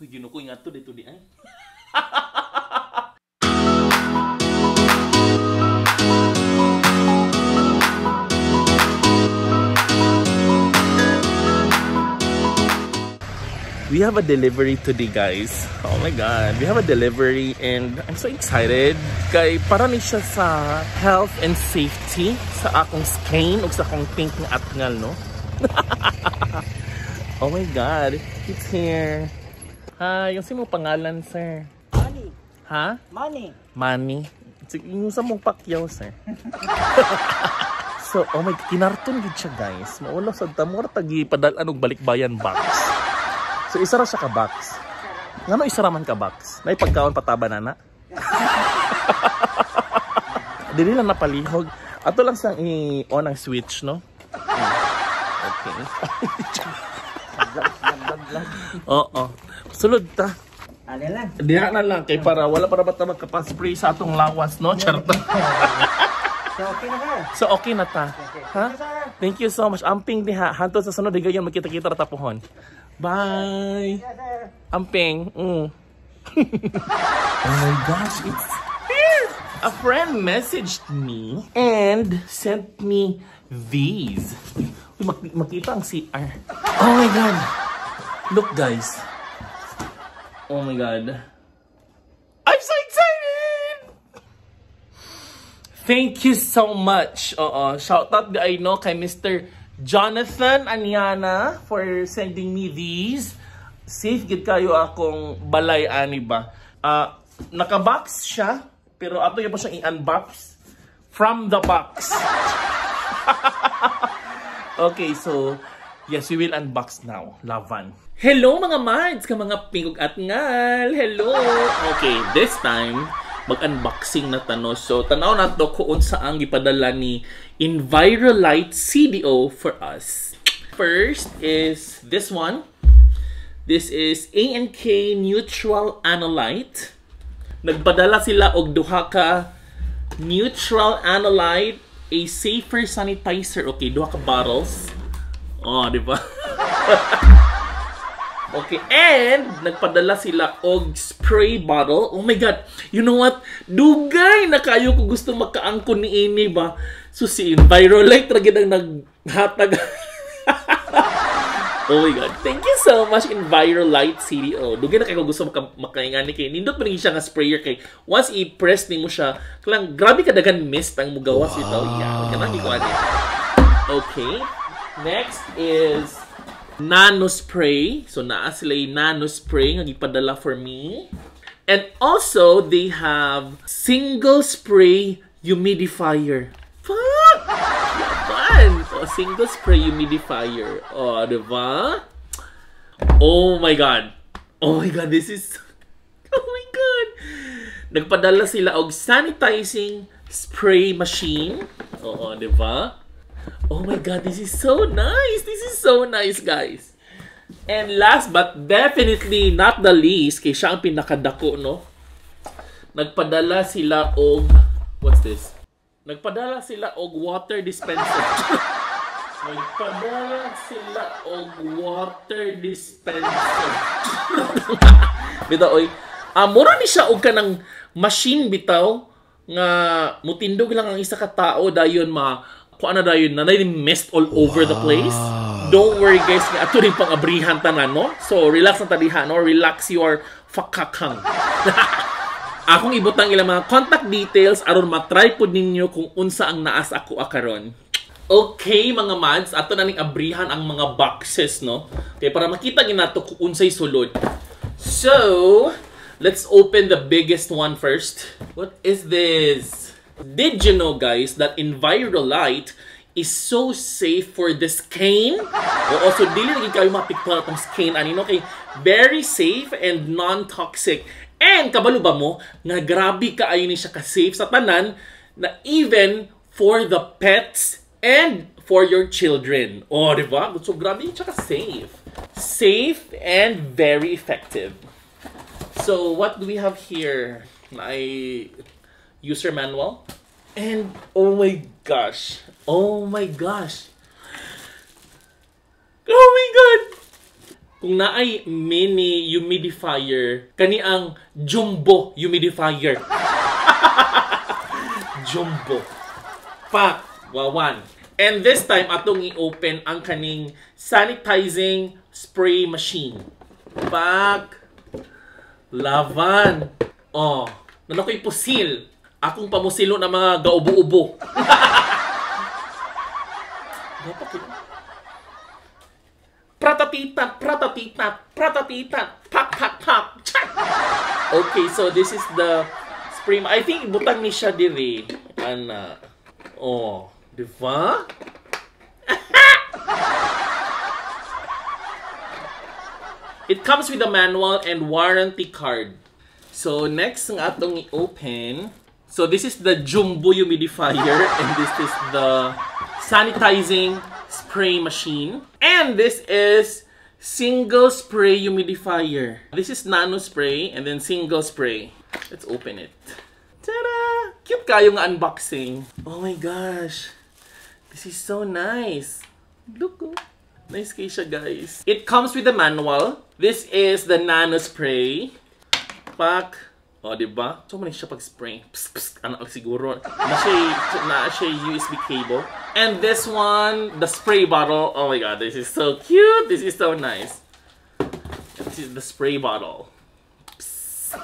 Uy, ginukoy nga to dito di ay. We have a delivery today, guys. Oh my god, we have a delivery and I'm so excited. Kay para ni siya sa health and safety sa akong skin ug sa akong pink nga atngal, no? Oh my god, it's here. Hi, yung sino pangalan, sir? Money. Ha? Money. Money. Yung sa mong pakyaw, sir. So, oh my god, kinarton gid siya, guys. Maulo sa tamor tagi padalan og balikbayan box. So, isa ra siya ka box. Ngano isa ra man ka box? May pagkaon pataba na. Dili lang napalihog. Ato lang sang i-on ang switch, no? Okay. Oo. Sulod ta. Ano lang? Diha na lang kay para wala para bata magkapaspray sa atong lawas, no? Charta. So, okay na ka? So, okay na ta. Ha? Thank you so much. Amping diha. Hantod sa sunod, higayon magkita-kita ra tapuhon. Bye! Amping! Oh my gosh, it's here! A friend messaged me and sent me these. Makita ang CR. Oh my god! Look, guys. Oh my god. I'm so excited! Thank you so much. Shout out I know kay Mr. Jonathan Anyana for sending me these. Safe gid kayo akong balay ani ba. Naka-box siya pero ato yung pa siyang i-unbox from the box. Okay, so yes, we will unbox now. Lavan. Hello mga mads, ka mga pingog at ngal. Hello. Okay, this time mag-unboxing na tano. So, tanaw na to kung saan gipadala ni Envirolite CDO for us. First is this one. This is A&K Neutral Analyte. Nagpadala sila og duha ka Neutral Analyte, a safer sanitizer. Okay, duha ka bottles. Oh, di ba? Okay, and nagpadala sila og spray bottle. Oh my god, you know what? Dugay na kayo ko gusto magkaangkon ni ini ba? So si Envirolite ragid ang naghatag. Oh my god, thank you so much Envirolite CDO. Dugay na kayo gusto makaingani kay nindot man siya nga sprayer kay once i-press nimo siya, klang grabe ka dagan mist ang mugawas ito. Yeah, kanang ko ani. Okay, next is nano spray. So naa sila yung nano spray nga gipadala for me. And also they have single spray humidifier. Fuck! Yaman! Oh, single spray humidifier. Oh, diba? Oh my god. Oh my god, this is oh my god. Nagpadala sila og sanitizing spray machine. Oo, diba? Oh my god, this is so nice! This is so nice, guys! And last but definitely not the least, kay siya ang pinakadako, no? Nagpadala sila og... What's this? Nagpadala sila og water dispenser. Nagpadala sila og water dispenser. Bitaw, oy. Mura ni siya og kanang machine, bitaw, nga mutindog lang ang isa ka tao dayon kung ano dayon na mist all over the place. Don't worry guys, nga ato rin pang abrihan tanan, no? So relax na tadiha, no? Relax your fakakang. Akong ibutang ilang mga contact details aron matry pod ninyo kung unsa ang naas ako akaron. Okay mga mads, ato na ning abrihan ang mga boxes, no? Okay, para makita ginato kung unsay sulod. So, let's open the biggest one first. What is this? Did you know, guys, that Envirolite is so safe for the skin? Oo, so dili lagi kayo mapiktual atong skin. Ano, kay very safe and non-toxic. And kabalo ba mo, nga grabe kaayo ni siya ka-safe sa tanan, na even for the pets and for your children. Oh, di ba? So grabe siya ka-safe. Safe and very effective. So what do we have here? User manual. And oh my gosh. Oh my gosh. Oh my god. kung naay mini humidifier, kani ang jumbo humidifier. Jumbo. Pak, wawan. And this time, atong i-open ang kaning sanitizing spray machine. Pak, lavan. Oh, nanakoy pusil. Akong pamusilo ng mga gaubo-ubo. Pratatitat, pratatitat, pratatitat, pak, pak, pak. Okay, so this is the spray. I think butang ni siya diri. Ana. Oh, di ba? It comes with a manual and warranty card. So next ang atong i-open. So this is the jumbo humidifier and this is the sanitizing spray machine. And this is single spray humidifier. This is nano spray and then single spray. Let's open it. Ta-da! Cute kayo nga unboxing. Oh my gosh. This is so nice. Look, oh. Nice kayo siya, guys. It comes with a manual. This is the nano spray. Pak. O, diba? So, mali siya pag-spray. Psst, psst. Ano siguro? Na siya USB cable. And this one, the spray bottle. Oh my god, this is so cute. This is so nice. This is the spray bottle. Psst.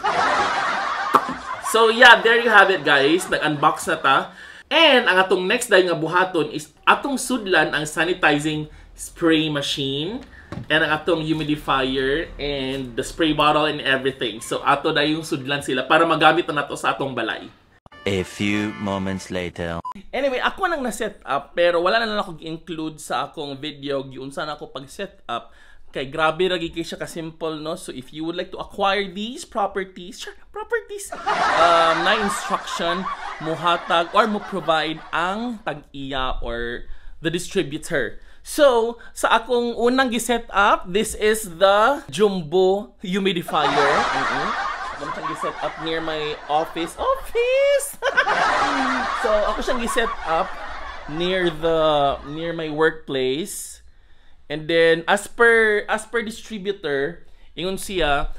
So, yeah, there you have it, guys. Nag-unbox na ta. And, ang atong next dahil nga buhaton is atong sudlan ang sanitizing spray machine. And ang atong humidifier and the spray bottle and everything. So ato na yung sudlan sila para magamit na nato sa atong balay. A few moments later. Anyway, ako nang na-set up pero wala na lang ako i-include sa akong video giunsa na ako pag-set up. Kay grabe ra gyud siya ka simple, no? So if you would like to acquire these properties, na instruction mo hatag or mo provide ang tag-iya or the distributor. So, sa akong unang gi-set up, this is the jumbo humidifier. Ako siyang gi-set up near my office. So, ako siyang gi-set up near my workplace. And then as per distributor, ingon siya,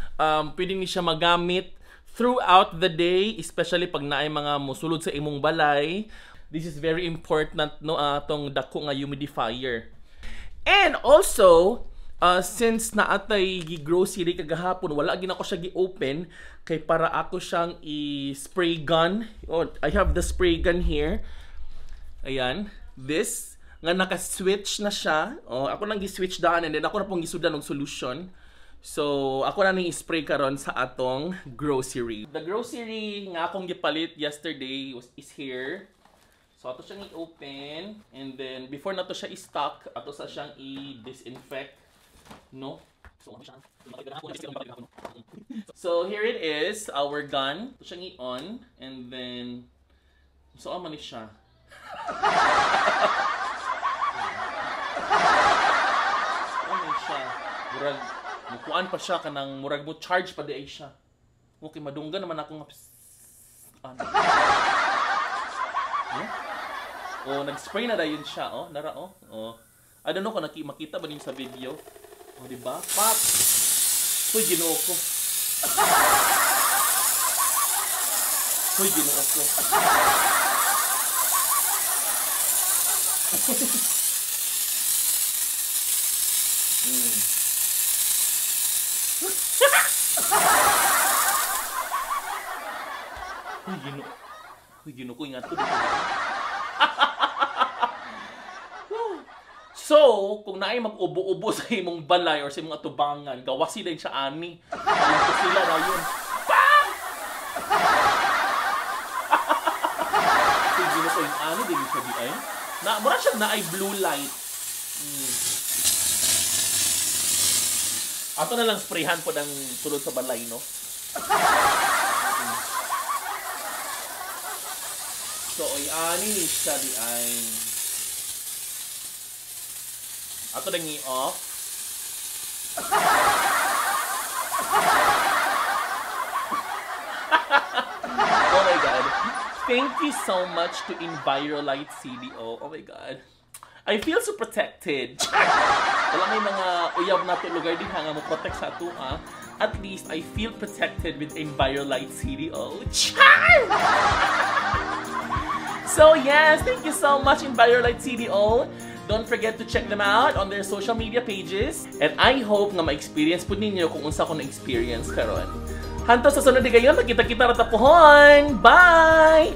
pwede ni siya magamit throughout the day, especially pag naay mga mosulod sa imong balay. This is very important, no, atong dako nga humidifier. And also, since naatay grocery kagahapon, wala gina ko siya gi-open kay para ako siyang i-spray gun. Oh, I have the spray gun here. Ayan, this nga naka-switch na siya. Oh, ako nang gi-switch daan and then ako na pong gisudan og solution. So, ako na ning i-spray karon sa atong grocery. The grocery nga akong gipalit yesterday is here. So, ato siyang i-open, and then, before na to siya i-stock, ato sa siyang i-disinfect, no? So, here it is, our gun. Ato siyang i-on, and then, so, amanis siya. Amanis siya. Murag, mukuan pa siya, kanang murag mo charge pa di ay siya. Okay, madunggan naman ako nga, ano? Oh, nag-spray na dayon siya, oh. Nara, oh. Oh. I don't know kung makita ba niyo sa video. Oh, di ba? Pak! Hoy, ginoo ko. Hoy, ginoo ko. Hoy, ginoo. Hoy, ginoo ko. Ingat ko dito. So, kung naay mag-ubo-ubo sa imong balay or sa imong atubangan, gawasi din siya ani. Ayun ko sila na yun. Bang! Sige na ko yung ani, din siya di ay. Mura siya na ay blue light. Ato na lang sprayhan po ng sulod sa balay, no? So, ay ani siya di ay. Ato nang i-off. Oh my god. Thank you so much to Envirolite CDO. Oh my god. I feel so protected. Wala may mga uyab na to lugar din nga mo protect sa ato, ha? At least I feel protected with Envirolite CDO. Char! So yes, thank you so much Envirolite CDO. Don't forget to check them out on their social media pages. And I hope nga ma-experience po ninyo kung unsa ko na-experience karon. Hanto sa sunod di gayon, magkita-kita rata pohon. Bye!